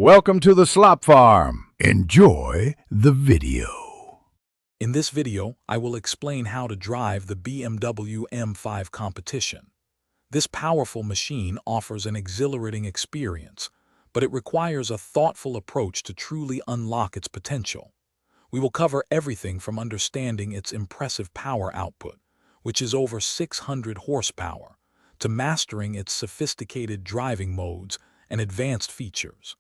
Welcome to the Slop Farm. Enjoy the video. In this video, I will explain how to drive the BMW M5 Competition. This powerful machine offers an exhilarating experience, but it requires a thoughtful approach to truly unlock its potential. We will cover everything from understanding its impressive power output, which is over 600 horsepower, to mastering its sophisticated driving modes and advanced features.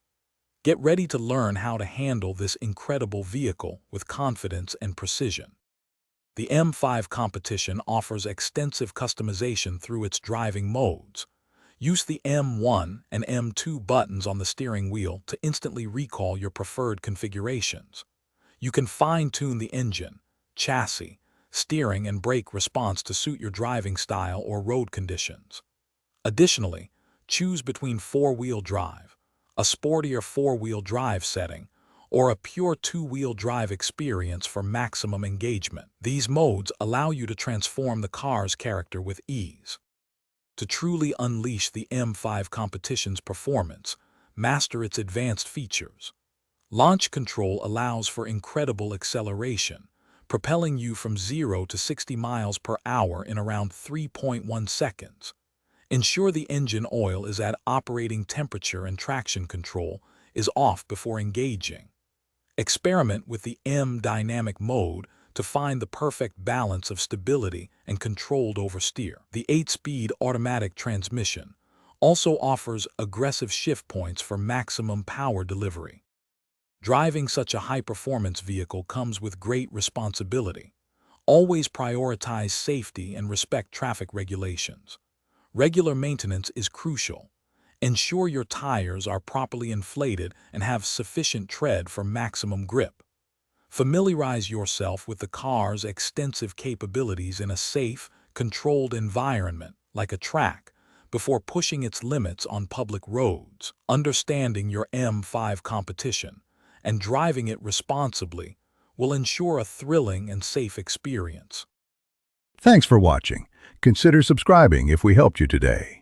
Get ready to learn how to handle this incredible vehicle with confidence and precision. The M5 Competition offers extensive customization through its driving modes. Use the M1 and M2 buttons on the steering wheel to instantly recall your preferred configurations. You can fine-tune the engine, chassis, steering, and brake response to suit your driving style or road conditions. Additionally, choose between four-wheel drive, a sportier four-wheel drive setting, or a pure two-wheel drive experience for maximum engagement. These modes allow you to transform the car's character with ease. To truly unleash the M5 Competition's performance, master its advanced features. Launch control allows for incredible acceleration, propelling you from 0 to 60 miles per hour in around 3.1 seconds. Ensure the engine oil is at operating temperature and traction control is off before engaging. Experiment with the M dynamic mode to find the perfect balance of stability and controlled oversteer. The 8-speed automatic transmission also offers aggressive shift points for maximum power delivery. Driving such a high-performance vehicle comes with great responsibility. Always prioritize safety and respect traffic regulations. Regular maintenance is crucial. Ensure your tires are properly inflated and have sufficient tread for maximum grip. Familiarize yourself with the car's extensive capabilities in a safe, controlled environment, like a track, before pushing its limits on public roads. Understanding your M5 Competition and driving it responsibly will ensure a thrilling and safe experience. Thanks for watching. Consider subscribing if we helped you today.